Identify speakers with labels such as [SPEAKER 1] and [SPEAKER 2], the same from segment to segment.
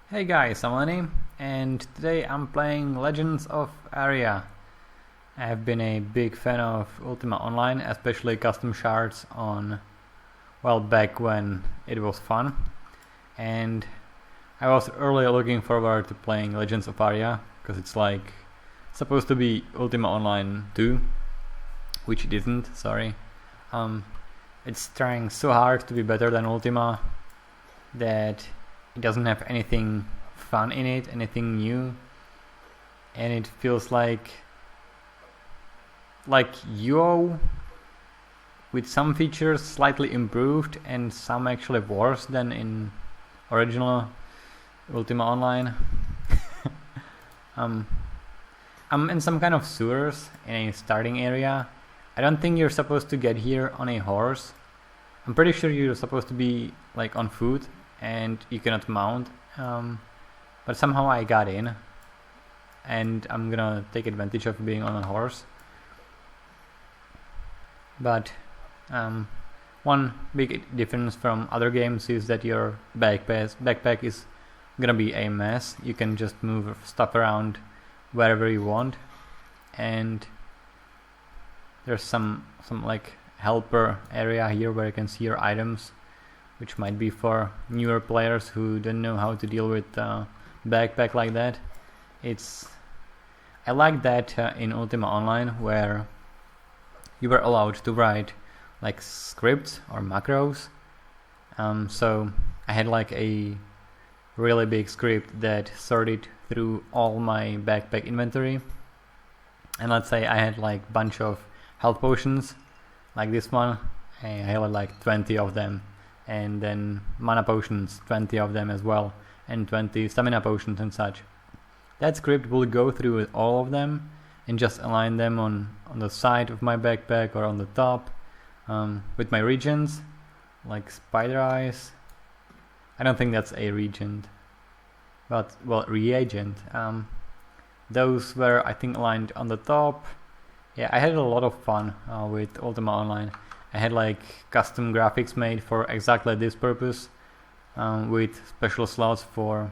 [SPEAKER 1] Hey guys, I'm Lenny, and today I'm playing Legends of Aria. I have been a big fan of Ultima Online, especially custom shards back when it was fun. And I was earlier looking forward to playing Legends of Aria, because it's like supposed to be Ultima Online 2, which it isn't, sorry. It's trying so hard to be better than Ultima that it doesn't have anything fun in it, anything new, and it feels like UO with some features slightly improved and some actually worse than in original Ultima Online. I'm in some kind of sewers in a starting area. I don't think you're supposed to get here on a horse. I'm pretty sure you're supposed to be like on foot and you cannot mount, but somehow I got in and I'm gonna take advantage of being on a horse. But one big difference from other games is that your backpack is gonna be a mess. You can just move stuff around wherever you want, and there's some like helper area here where you can see your items, which might be for newer players who don't know how to deal with backpack like that. I like that in Ultima Online, where you were allowed to write like scripts or macros. So I had like a really big script that sorted through all my backpack inventory, and let's say I had like bunch of health potions like this one. I had like 20 of them, and then mana potions, 20 of them as well, and 20 stamina potions and such. That script will go through all of them and just align them on the side of my backpack or on the top, with my regions, like spider eyes. I don't think that's a regent, but well, reagent. Those were, I think, aligned on the top. Yeah, I had a lot of fun with Ultima Online. I had like custom graphics made for exactly this purpose, with special slots for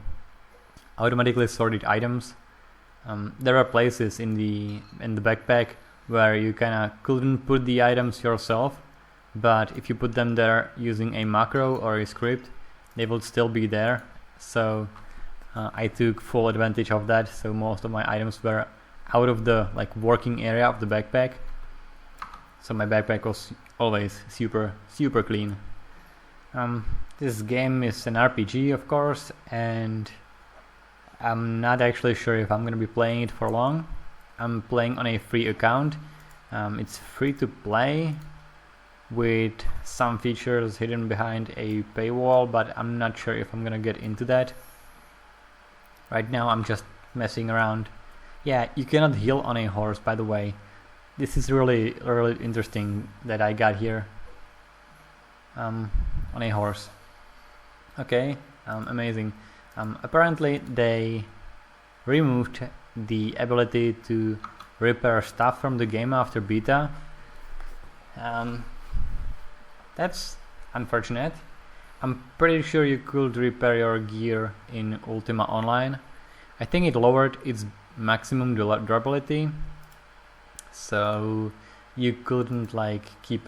[SPEAKER 1] automatically sorted items. There are places in the backpack where you kinda couldn't put the items yourself, but if you put them there using a macro or a script, they will still be there. So I took full advantage of that. So most of my items were out of the like working area of the backpack. So my backpack was always super clean. This game is an RPG, of course, and I'm not actually sure if I'm gonna be playing it for long. I'm playing on a free account. It's free to play with some features hidden behind a paywall, but I'm not sure if I'm gonna get into that. Right now I'm just messing around. Yeah, you cannot heal on a horse, by the way. This is really interesting that I got here on a horse. Okay, amazing. Apparently they removed the ability to repair stuff from the game after beta. That's unfortunate. I'm pretty sure you could repair your gear in Ultima Online. I think it lowered its maximum durability, so you couldn't like keep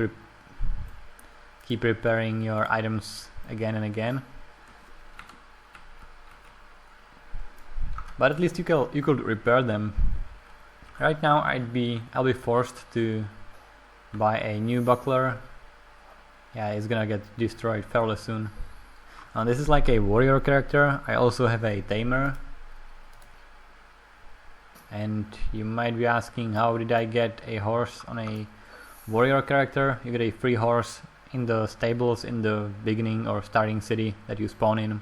[SPEAKER 1] repairing your items again and again. But at least you could repair them. Right now I'll be forced to buy a new buckler. Yeah, it's gonna get destroyed fairly soon. This is like a warrior character. I also have a tamer. And you might be asking, how did I get a horse on a warrior character? You get a free horse in the stables in the beginning or starting city that you spawn in.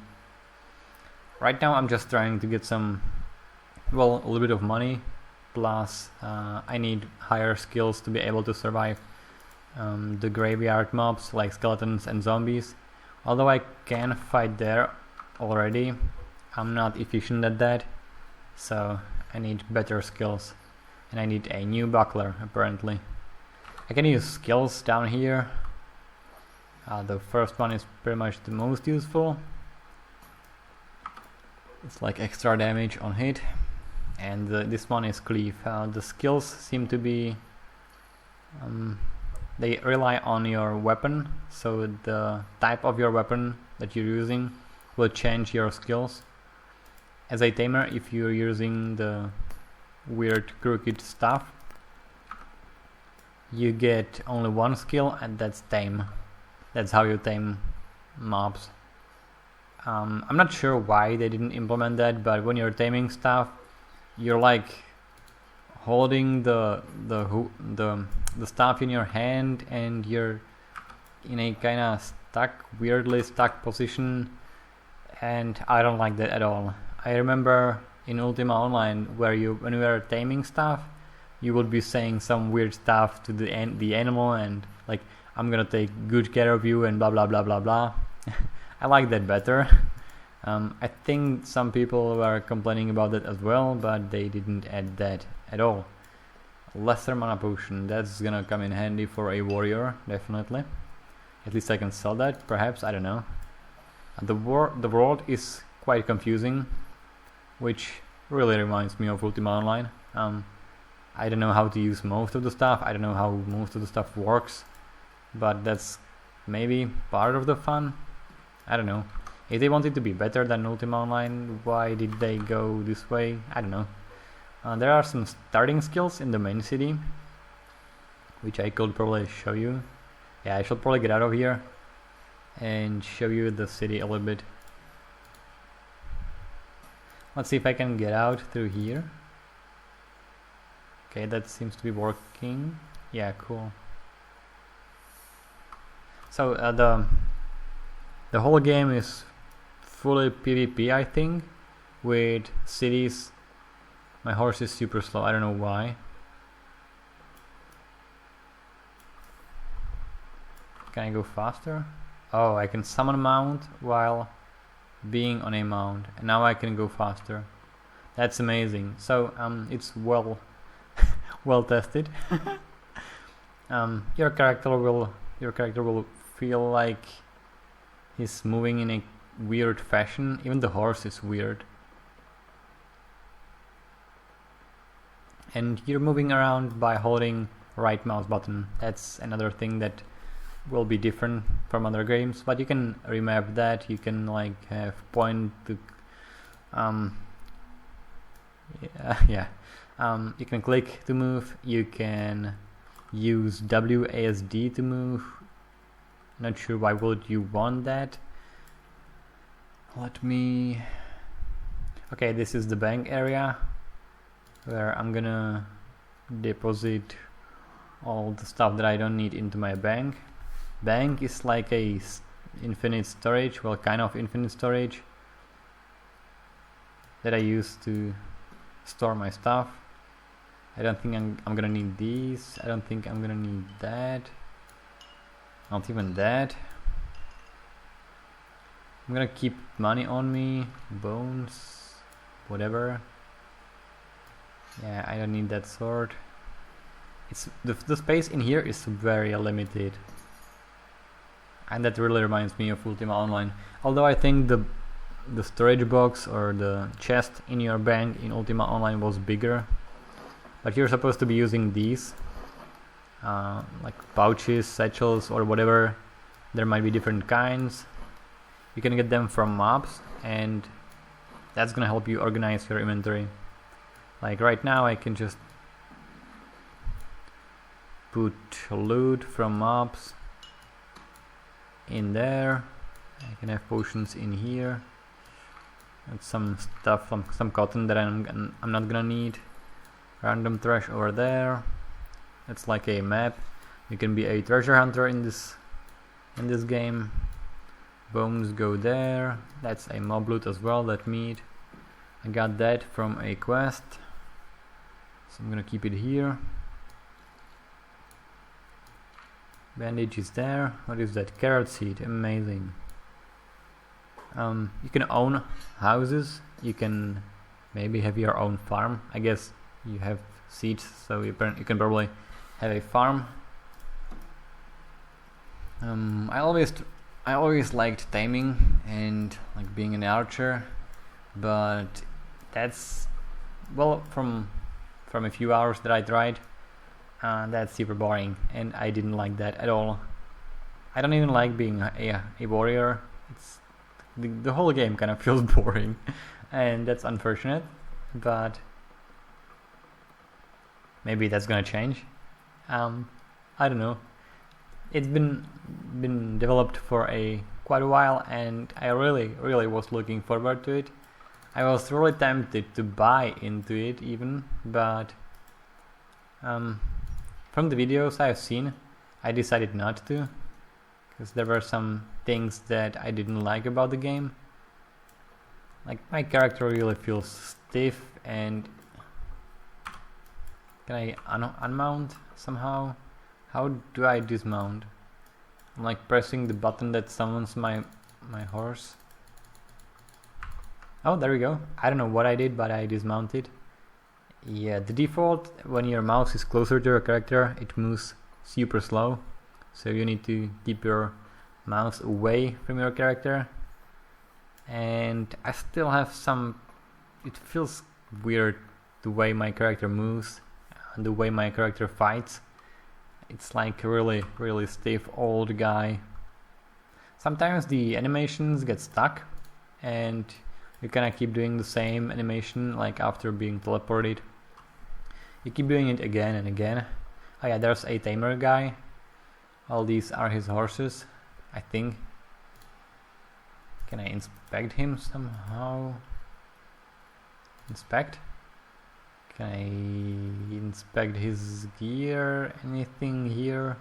[SPEAKER 1] Right now I'm just trying to get a little bit of money, plus I need higher skills to be able to survive the graveyard mobs like skeletons and zombies. Although I can fight there already, I'm not efficient at that, so I need better skills, and I need a new buckler apparently. I can use skills down here. The first one is pretty much the most useful. It's like extra damage on hit. And this one is cleave. The skills seem to be they rely on your weapon, so the type of your weapon that you're using will change your skills. As a tamer, if you're using the weird crooked stuff, you get only one skill, and that's tame. That's how you tame mobs. I'm not sure why they didn't implement that, but when you're taming stuff, you're like holding the stuff in your hand, and you're in a kind of weirdly stuck position, and I don't like that at all. I remember in Ultima Online when you were taming stuff, you would be saying some weird stuff to the animal, and like, I'm gonna take good care of you and blah blah blah blah blah. I like that better. I think some people were complaining about that as well, but they didn't add that at all. Lesser mana potion, that's gonna come in handy for a warrior, definitely. At least I can sell that, perhaps, I don't know. The world is quite confusing, which really reminds me of Ultima Online. I don't know how to use most of the stuff, I don't know how most of the stuff works, but that's maybe part of the fun. I don't know. If they wanted to be better than Ultima Online, why did they go this way? I don't know. There are some starting skills in the main city, which I could probably show you. Yeah, I should probably get out of here and show you the city a little bit. Let's see if I can get out through here. Okay, that seems to be working. Yeah, cool. So the whole game is fully PvP, I think, with cities. My horse is super slow, I don't know why. Can I go faster? Oh, I can summon a mount while being on a mount, and now I can go faster. That's amazing. So it's well tested. Your character will feel like he's moving in a weird fashion. Even the horse is weird. And you're moving around by holding right mouse button. That's another thing that will be different from other games, but you can remap that. You can like have point to you can click to move, you can use WASD to move. Not sure why would you want that. Okay, this is the bank area where I'm gonna deposit all the stuff that I don't need into my bank. Bank is like a infinite storage, well, kind of infinite storage that I use to store my stuff. I don't think I'm gonna need these. I don't think I'm gonna need that. Not even that. I'm gonna keep money on me, bones, whatever. Yeah, I don't need that sword. It's the space in here is very limited, and that really reminds me of Ultima Online. Although I think the storage box or the chest in your bank in Ultima Online was bigger, but you're supposed to be using these like pouches, satchels, or whatever. There might be different kinds. You can get them from mobs, and that's gonna help you organize your inventory. Like right now I can just put loot from mobs in there. I can have potions in here, and some stuff, some cotton that I'm not gonna need. Random trash over there. That's like a map. You can be a treasure hunter in this game. Bones go there. That's a mob loot as well, that meat. I got that from a quest, so I'm gonna keep it here. Bandage is there. What is that? Carrot seed. Amazing. You can own houses. You can maybe have your own farm. I guess you have seeds, so you can probably have a farm. I always liked taming and like being an archer. but that's, well, from a few hours that I tried, that's super boring, and I didn't like that at all. I don't even like being a warrior. It's the whole game kind of feels boring, and that's unfortunate, but maybe that's gonna change. I don't know. It's been developed for quite a while, and I really was looking forward to it. I was really tempted to buy into it even, but from the videos I've seen, I decided not to, because there were some things that I didn't like about the game. Like, my character really feels stiff, and can I unmount somehow? How do I dismount? I'm like pressing the button that summons my horse. Oh, there we go. I don't know what I did, but I dismounted. Yeah, the default, when your mouse is closer to your character, it moves super slow. So you need to keep your mouse away from your character. And I still have some... It feels weird the way my character moves and the way my character fights. It's like a really stiff old guy. Sometimes the animations get stuck and you kinda keep doing the same animation, like after being teleported. You keep doing it again and again. Oh yeah, there's a tamer guy. All these are his horses, I think. Can I inspect him somehow? Inspect? Can I inspect his gear? Anything here?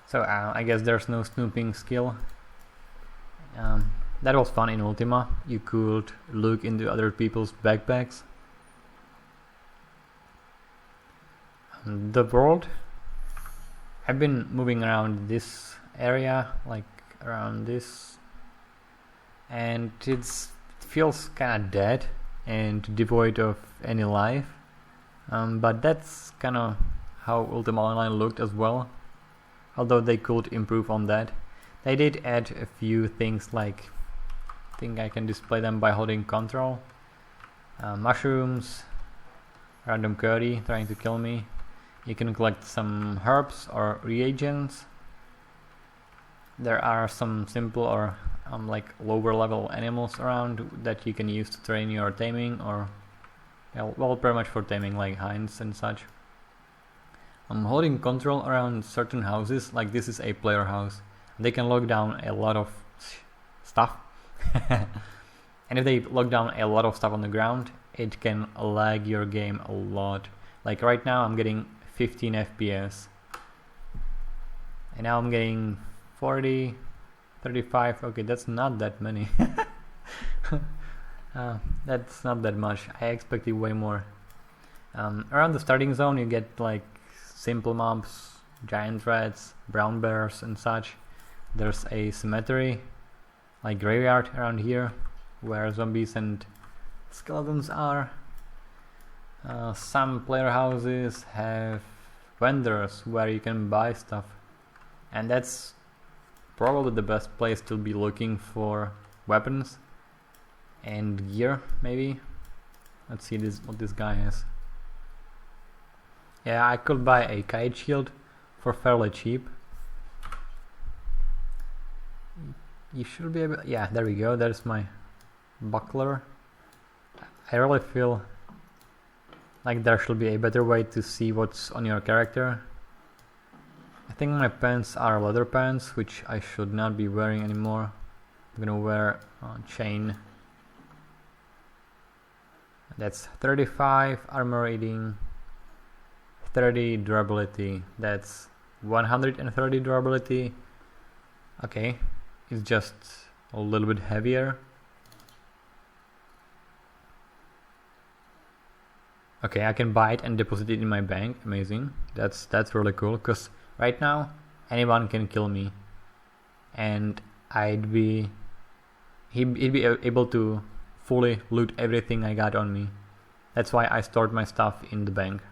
[SPEAKER 1] So I guess there's no snooping skill. That was fun in Ultima. You could look into other people's backpacks. The world. I've been moving around this area, like around this, and it feels kind of dead and devoid of any life. But that's kind of how Ultima Online looked as well. Although they could improve on that. They did add a few things, like I think I can display them by holding Control. Mushrooms, random curry trying to kill me. You can collect some herbs or reagents. There are some simple or like lower level animals around that you can use to train your taming, or well, pretty much for taming, like hinds and such. I'm holding Control around certain houses, like this is a player house. They can lock down a lot of stuff. And if they lock down a lot of stuff on the ground, it can lag your game a lot. Like right now I'm getting 15 FPS. And now I'm getting 40, 35. Okay, that's not that many. That's not that much. I expected way more. Around the starting zone you get like simple mobs, giant rats, brown bears and such. There's a cemetery, like graveyard around here, where zombies and skeletons are. Some player houses have vendors where you can buy stuff, and that's probably the best place to be looking for weapons and gear, maybe. Let's see what this guy has. Yeah, I could buy a kite shield for fairly cheap. You should be able... Yeah, there we go, there's my buckler. I really feel like there should be a better way to see what's on your character. I think my pants are leather pants, which I should not be wearing anymore. I'm gonna wear chain. That's 35 armor rating, 30 durability. That's 130 durability. Okay, it's just a little bit heavier. Okay, I can buy it and deposit it in my bank. Amazing. That's really cool, because right now anyone can kill me, and he'd be able to fully loot everything I got on me. That's why I stored my stuff in the bank.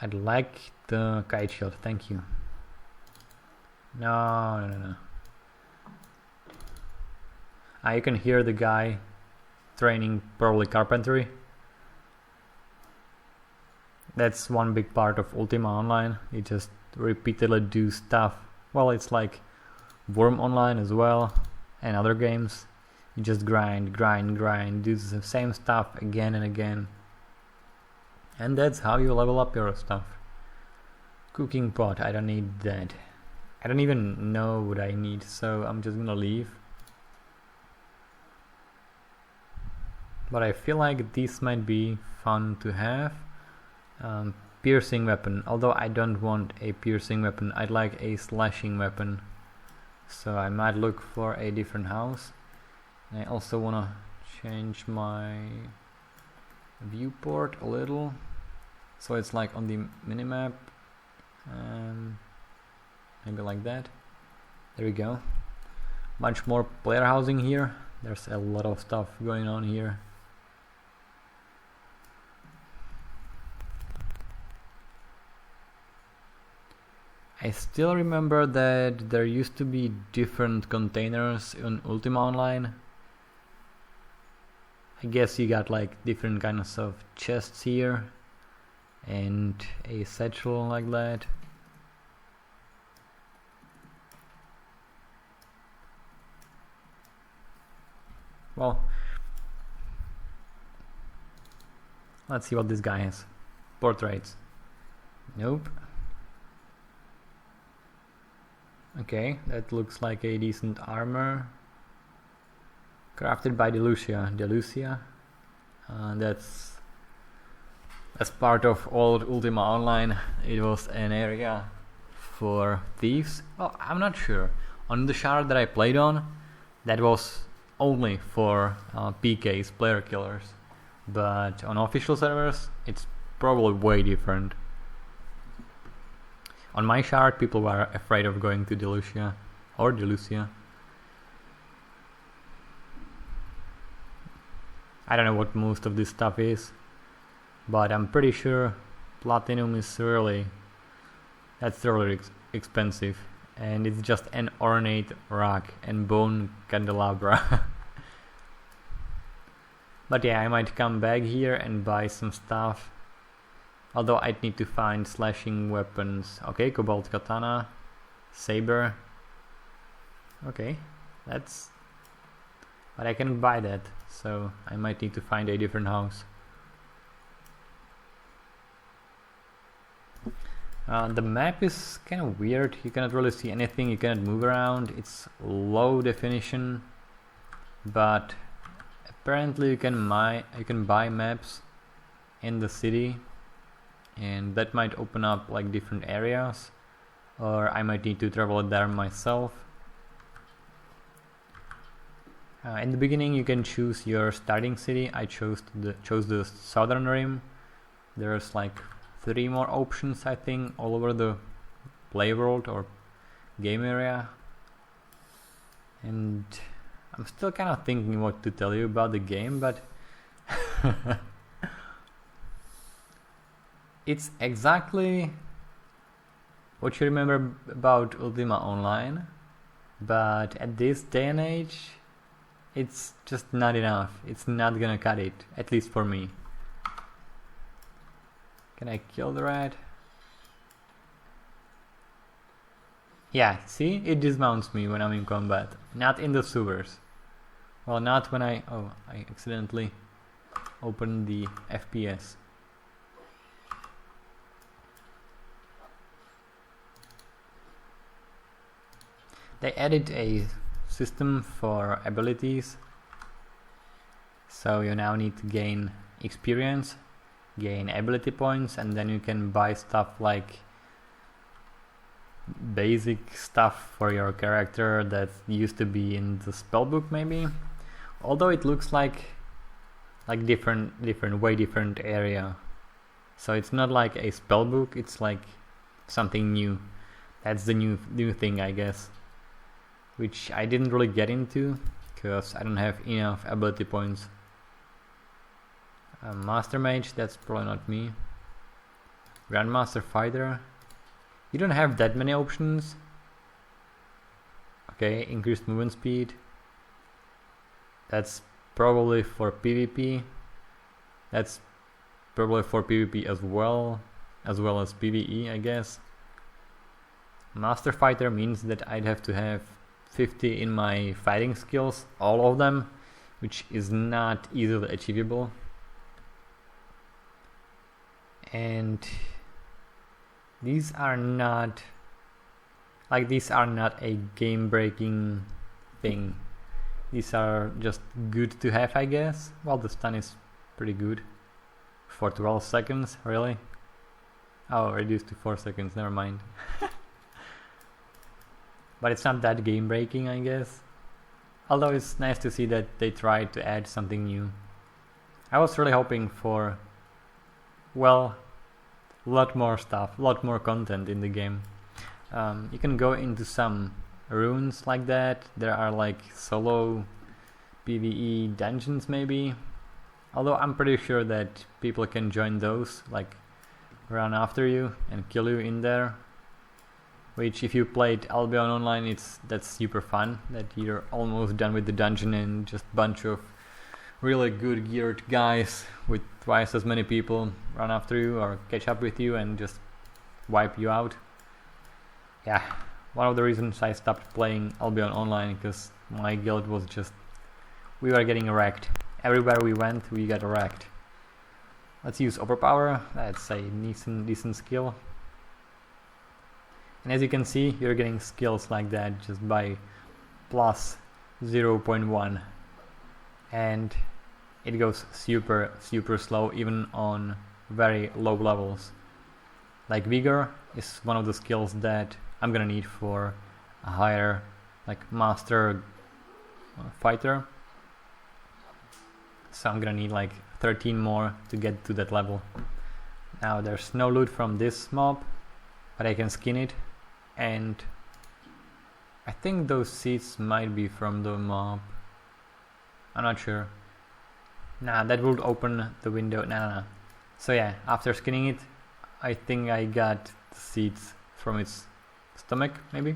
[SPEAKER 1] I'd like the kite shield, thank you. No. You can hear the guy training probably carpentry. That's one big part of Ultima Online. You just repeatedly do stuff. Well, it's like Worm Online as well, and other games. You just grind, do the same stuff again and again. And that's how you level up your stuff. Cooking pot, I don't need that. I don't even know what I need, so I'm just gonna leave. But I feel like this might be fun to have. Piercing weapon, although I don't want a piercing weapon, I'd like a slashing weapon. So I might look for a different house. And I also wanna change my viewport a little, so it's like on the minimap. Maybe like that. There we go. Much more player housing here. There's a lot of stuff going on here. I still remember that there used to be different containers in Ultima Online. I guess you got like different kinds of chests here and a satchel like that. Well, let's see what this guy has. Portraits. Nope. Okay, that looks like a decent armor. Crafted by Delucia. That's part of old Ultima Online. It was an area for thieves. Well, I'm not sure. On the shard that I played on, that was only for PKs, player killers. But on official servers, it's probably way different. On my shard, people were afraid of going to Delucia. I don't know what most of this stuff is, but I'm pretty sure platinum is really expensive, and it's just an ornate rock and bone candelabra. But yeah, I might come back here and buy some stuff. Although I'd need to find slashing weapons. Okay, Cobalt Katana, Saber. Okay, but I can buy that, so I might need to find a different house. The map is kind of weird. You cannot really see anything. You cannot move around. It's low definition, but apparently you can buy maps in the city. And that might open up like different areas, or I might need to travel there myself. In the beginning you can choose your starting city. I chose the southern rim. There's like 3 more options, I think, all over the play world or game area. And I'm still kind of thinking what to tell you about the game, but it's exactly what you remember about Ultima Online, but at this day and age, it's just not enough. It's not gonna cut it, at least for me. Can I kill the rat? Yeah, see? It dismounts me when I'm in combat. Not in the sewers. Well, not when I accidentally opened the FPS. They added a system for abilities, so you now need to gain experience, gain ability points, and then you can buy stuff like basic stuff for your character that used to be in the spellbook maybe, although it looks like way different area. So it's not like a spellbook, it's like something new. That's the new thing, I guess, which I didn't really get into because I don't have enough ability points. Master Mage, that's probably not me. Grandmaster Fighter, you don't have that many options. Okay, increased movement speed. That's probably for PvP. That's probably for PvP as well as PvE, I guess. Master Fighter means that I'd have to have 50 in my fighting skills, all of them, which is not easily achievable. And these are not a game-breaking thing. These are just good to have, I guess. Well, the stun is pretty good for 12 seconds, really. Oh, reduced to 4 seconds, never mind. But it's not that game-breaking, I guess. Although it's nice to see that they tried to add something new. I was really hoping for, well, a lot more stuff, a lot more content in the game. You can go into some runes like that. There are like solo PvE dungeons maybe. Although I'm pretty sure that people can join those, like run after you and kill you in there. Which if you played Albion Online, that's super fun, that you're almost done with the dungeon and just a bunch of really good geared guys with twice as many people run after you or catch up with you and just wipe you out. Yeah, one of the reasons I stopped playing Albion Online, because my guild was just, we were getting wrecked. Everywhere we went, we got wrecked. Let's use Overpower. That's a decent skill. And as you can see, you're getting skills like that just by plus 0.1. And it goes super slow even on very low levels. Like Vigor is one of the skills that I'm gonna need for a higher, like, master fighter. So I'm gonna need like 13 more to get to that level. Now there's no loot from this mob, but I can skin it, and I think those seeds might be from the mob. I'm not sure. Nah, that would open the window. Nah. So yeah, after skinning it, I think I got the seeds from its stomach, maybe.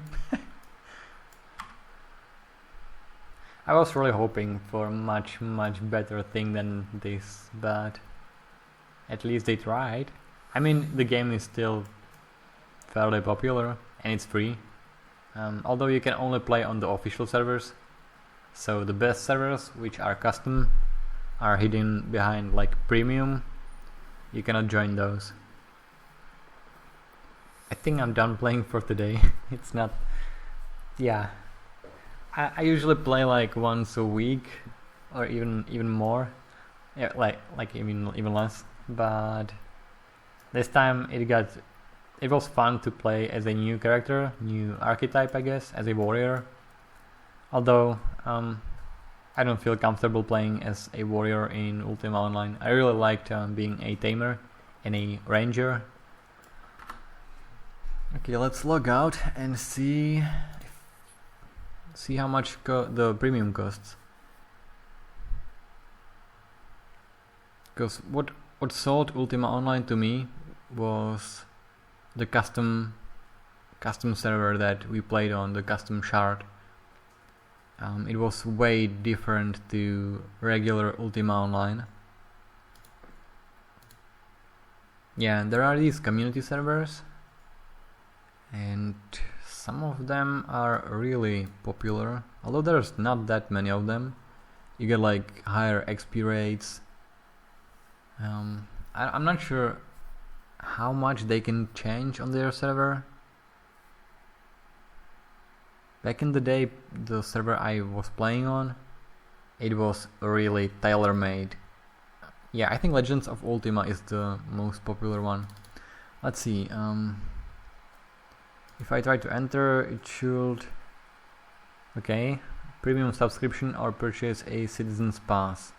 [SPEAKER 1] I was really hoping for a much better thing than this, but at least they tried. I mean, the game is still fairly popular and it's free, although you can only play on the official servers. So the best servers, which are custom, are hidden behind like premium. You cannot join those. I think I'm done playing for today. It's not, yeah. I usually play like once a week or even more, yeah, like even less. But this time it was fun to play as a new character, new archetype, I guess, as a warrior. Although I don't feel comfortable playing as a warrior in Ultima Online. I really liked being a tamer and a ranger. Okay, let's log out and see how much the premium costs. Because what sold Ultima Online to me was the custom server that we played on, the custom shard. It was way different to regular Ultima Online. Yeah, there are these community servers, and some of them are really popular, although there's not that many of them. You get like higher XP rates. I'm not sure how much they can change on their server. Back in the day, the server I was playing on, it was really tailor-made. Yeah, I think Legends of Ultima is the most popular one. Let's see. If I try to enter, it should... Okay, premium subscription or purchase a citizen's pass.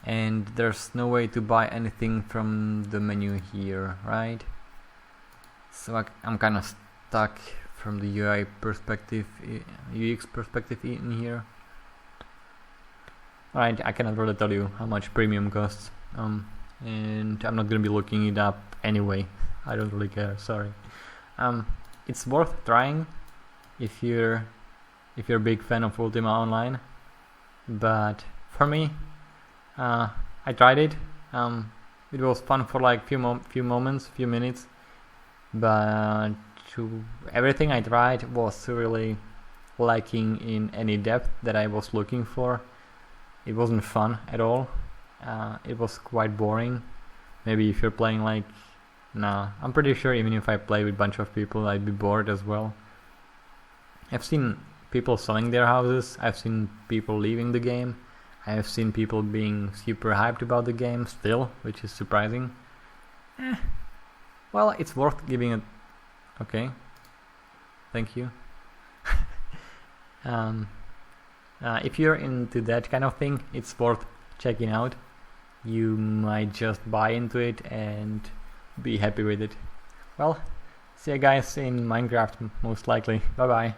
[SPEAKER 1] And there's no way to buy anything from the menu here, right? So I'm kind of stuck from the UI perspective, UX perspective in here. Alright, I cannot really tell you how much premium costs. And I'm not gonna be looking it up anyway. I don't really care, sorry. It's worth trying if you're if you're a big fan of Ultima Online. But for me, I tried it. It was fun for like few minutes, but everything I tried was really lacking in any depth that I was looking for. It wasn't fun at all. It was quite boring. Maybe if you're playing like... Nah, I'm pretty sure even if I play with a bunch of people, I'd be bored as well. I've seen people selling their houses. I've seen people leaving the game. I have seen people being super hyped about the game still, which is surprising. Well, it's worth giving it... Okay. Thank you. If you're into that kind of thing, it's worth checking out. You might just buy into it and be happy with it. Well, see you guys in Minecraft most likely. Bye bye.